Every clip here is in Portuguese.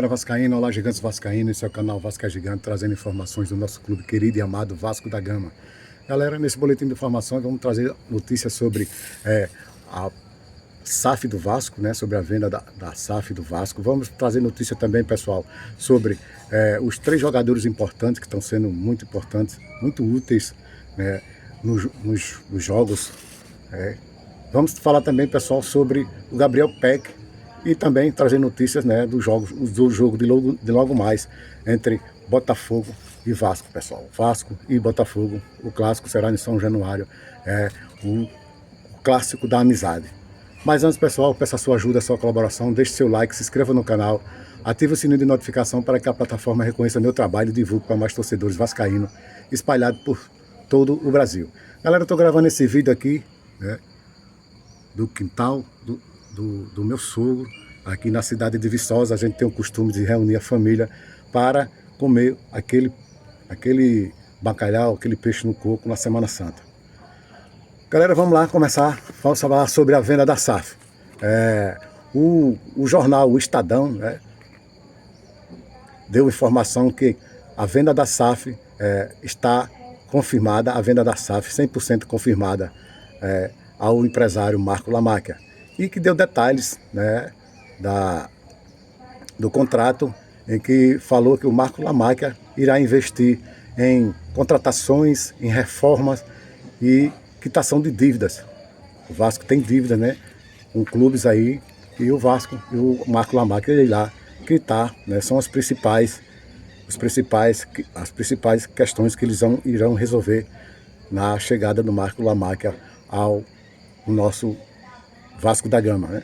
galera vascaína, olá gigantes vascaínos, esse é o canal Vasco é Gigante, trazendo informações do nosso clube querido e amado Vasco da Gama. Galera, nesse boletim de informações vamos trazer notícias sobre a SAF do Vasco, né, sobre a venda da SAF do Vasco. Vamos trazer notícia também, pessoal, sobre os 3 jogadores importantes que estão sendo muito importantes, muito úteis, né, nos jogos. Vamos falar também, pessoal, sobre o Gabriel Peck, e também trazer notícias, né, do jogo de logo mais entre Botafogo e Vasco, pessoal. Vasco e Botafogo, o clássico será em São Januário, o clássico da amizade. Mas antes, pessoal, peço a sua ajuda, a sua colaboração, deixe seu like, se inscreva no canal, ative o sininho de notificação para que a plataforma reconheça meu trabalho e divulgue para mais torcedores vascaínos espalhados por todo o Brasil. Galera, eu estou gravando esse vídeo aqui, né, do quintal do meu sogro, aqui na cidade de Viçosa. A gente tem o costume de reunir a família para comer aquele bacalhau, aquele peixe no coco na Semana Santa. Galera, vamos lá começar a falar sobre a venda da SAF. O jornal, o Estadão, né, deu informação que a venda da SAF está confirmada, a venda da SAF 100% confirmada ao empresário Marco Lamáquia, e que deu detalhes, né, do contrato, em que falou que o Marco Lamáquia irá investir em contratações, em reformas e quitação de dívidas. O Vasco tem dívidas, né, com clubes aí, e o Vasco e o Marco Lamáquia irá quitar, né, são as principais questões que eles irão resolver na chegada do Marco Lamáquia ao nosso Vasco da Gama, né?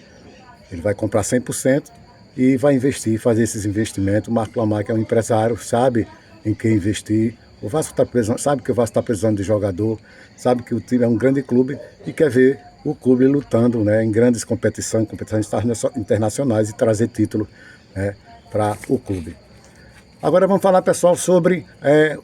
Ele vai comprar 100% e vai investir, fazer esses investimentos. O Marco Lamáquia é um empresário, sabe em que investir. O Vasco sabe que o Vasco está precisando de jogador, sabe que o time é um grande clube e quer ver o clube lutando, né, em grandes competições internacionais, e trazer título, né, para o clube. Agora vamos falar, pessoal, sobre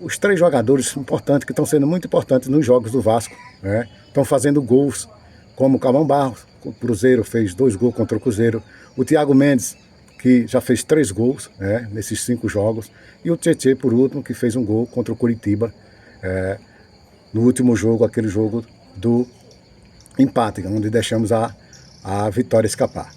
os 3 jogadores importantes que estão sendo muito importantes nos jogos do Vasco, né? Estão fazendo gols, como o Cauã Barros. O Cruzeiro fez 2 gols contra o Cruzeiro. O Thiago Mendes, que já fez 3 gols, né, nesses 5 jogos. E o Tietê, por último, que fez um gol contra o Curitiba no último jogo, aquele jogo do empate, onde deixamos a vitória escapar.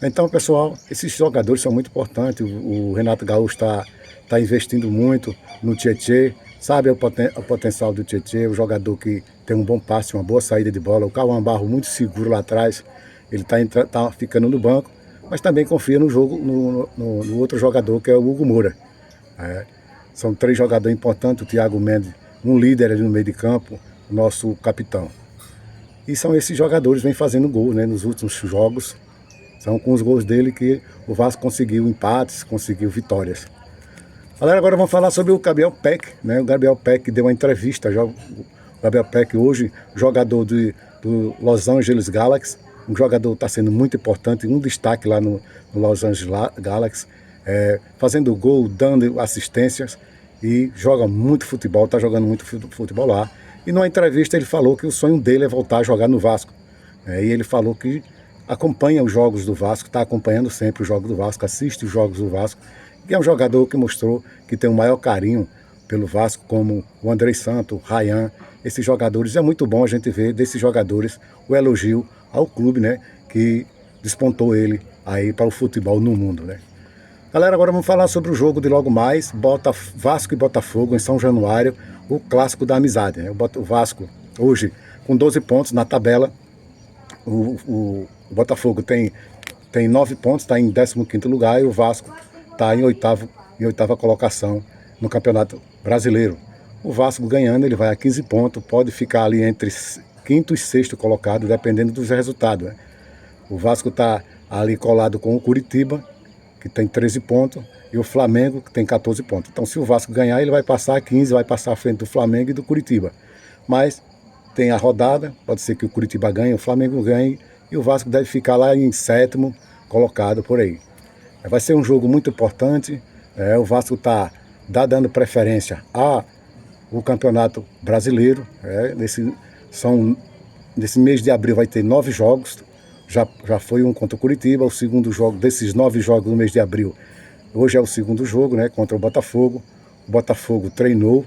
Então, pessoal, esses jogadores são muito importantes. O Renato Gaúcho está investindo muito no Tietê, sabe o potencial do Tietê, o jogador que tem um bom passe, uma boa saída de bola. O Cauã Barro muito seguro lá atrás, ele tá ficando no banco, mas também confia no jogo, no outro jogador, que é o Hugo Moura. São 3 jogadores importantes, o Thiago Mendes, um líder ali no meio de campo, o nosso capitão. E são esses jogadores que vêm fazendo gol, né, nos últimos jogos. São com os gols dele que o Vasco conseguiu empates, conseguiu vitórias. Galera, agora vamos falar sobre o Gabriel Peck, né? O Gabriel Peck deu uma entrevista. O Gabriel Peck hoje, jogador do Los Angeles Galaxy, um jogador que está sendo muito importante, um destaque lá no Los Angeles Galaxy, fazendo gol, dando assistências, e joga muito futebol, está jogando muito futebol lá. E numa entrevista ele falou que o sonho dele é voltar a jogar no Vasco. E ele falou que acompanha os jogos do Vasco, está acompanhando sempre os jogos do Vasco, assiste os jogos do Vasco, que é um jogador que mostrou que tem o maior carinho pelo Vasco, como o Andrei Santos, Ryan, esses jogadores. É muito bom a gente ver desses jogadores o elogio ao clube, né, que despontou ele aí para o futebol no mundo, né. Galera, agora vamos falar sobre o jogo de logo mais, Vasco e Botafogo em São Januário, o clássico da amizade, né? O Vasco hoje com 12 pontos na tabela, o Botafogo tem 9 pontos, está em 15º lugar, e o Vasco está em oitava colocação no Campeonato Brasileiro. O Vasco ganhando, ele vai a 15 pontos, pode ficar ali entre 5º e 6º colocado, dependendo dos resultados, né? O Vasco está ali colado com o Curitiba, que tem 13 pontos, e o Flamengo, que tem 14 pontos. Então, se o Vasco ganhar, ele vai passar a 15, vai passar à frente do Flamengo e do Curitiba. Mas tem a rodada, pode ser que o Curitiba ganhe, o Flamengo ganhe, e o Vasco deve ficar lá em 7º colocado por aí. Vai ser um jogo muito importante. O Vasco está dando preferência ao Campeonato Brasileiro. Nesse mês de abril vai ter 9 jogos. Já foi um contra o Curitiba. O segundo jogo desses 9 jogos no mês de abril Hoje é o segundo jogo, né, contra o Botafogo. O Botafogo treinou,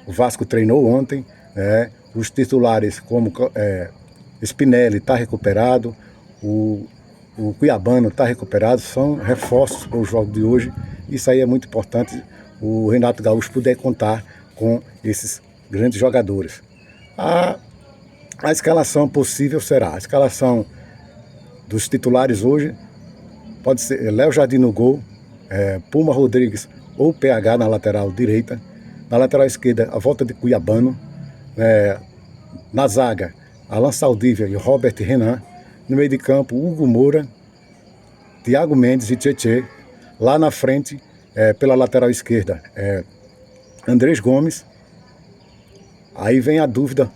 o Vasco treinou ontem, né, os titulares como Spinelli está recuperado, o Cuiabano está recuperado, são reforços para o jogo de hoje. Isso aí é muito importante, o Renato Gaúcho poder contar com esses grandes jogadores. A escalação possível será, a escalação dos titulares hoje pode ser Léo Jardim no gol, Puma Rodrigues ou PH na lateral direita. Na lateral esquerda, a volta de Cuiabano. Na zaga, Alan Saldívia e Robert Renan. No meio de campo, Hugo Moura, Thiago Mendes e Tietê. Lá na frente, pela lateral esquerda, Andrés Gomes. Aí vem a dúvida,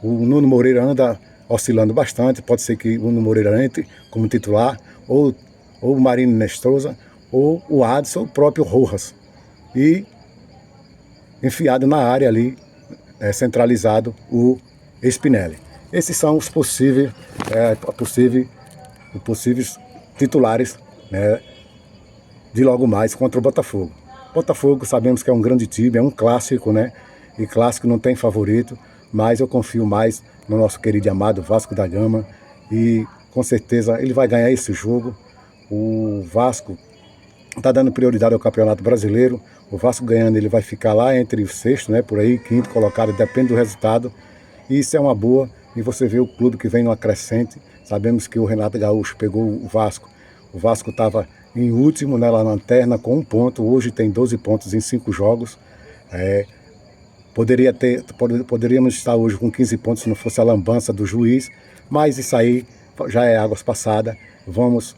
o Nuno Moreira anda oscilando bastante, pode ser que o Nuno Moreira entre como titular, ou o Marino Nestroza, ou o Adson, o próprio Rojas. E enfiado na área ali, centralizado, o Spinelli. Esses são os possíveis titulares, né, de logo mais contra o Botafogo. Botafogo sabemos que é um grande time, é um clássico, né? E clássico não tem favorito, mas eu confio mais no nosso querido e amado Vasco da Gama e com certeza ele vai ganhar esse jogo. O Vasco está dando prioridade ao Campeonato Brasileiro. O Vasco ganhando, ele vai ficar lá entre o sexto, né, por aí, quinto colocado, depende do resultado. E isso é uma boa. E você vê o clube que vem numa crescente. Sabemos que o Renato Gaúcho pegou o Vasco. O Vasco estava em último, né, lá na lanterna com 1 ponto. Hoje tem 12 pontos em 5 jogos. Poderíamos estar hoje com 15 pontos se não fosse a lambança do juiz. Mas isso aí já é águas passadas. Vamos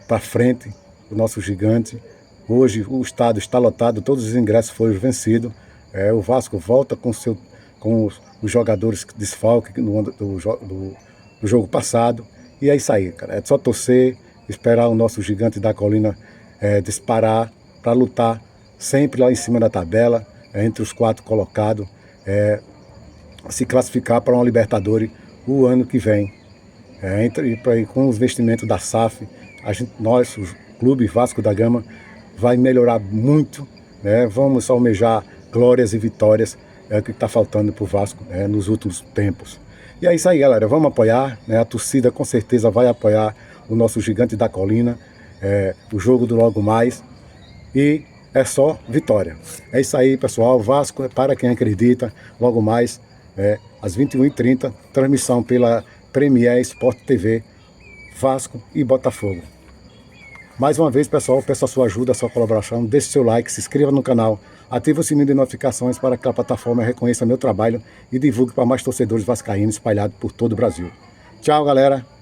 para frente. O nosso gigante. Hoje o estádio está lotado, todos os ingressos foram vencidos. O Vasco volta com os jogadores desfalque do jogo passado. E é isso aí, cara. É só torcer, esperar o nosso gigante da colina disparar para lutar sempre lá em cima da tabela, entre os 4 colocados, se classificar para uma Libertadores o ano que vem. Com os investimentos da SAF, nós, o Clube Vasco da Gama, vai melhorar muito, né? Vamos almejar glórias e vitórias, o que está faltando para o Vasco nos últimos tempos. E é isso aí, galera, vamos apoiar, né? A torcida com certeza vai apoiar o nosso gigante da colina, o jogo do logo mais, e é só vitória. É isso aí, pessoal, Vasco é para quem acredita, logo mais, às 21h30, transmissão pela Premier Sport TV, Vasco e Botafogo. Mais uma vez, pessoal, peço a sua ajuda, a sua colaboração, deixe seu like, se inscreva no canal, ative o sininho de notificações para que a plataforma reconheça meu trabalho e divulgue para mais torcedores vascaínos espalhados por todo o Brasil. Tchau, galera!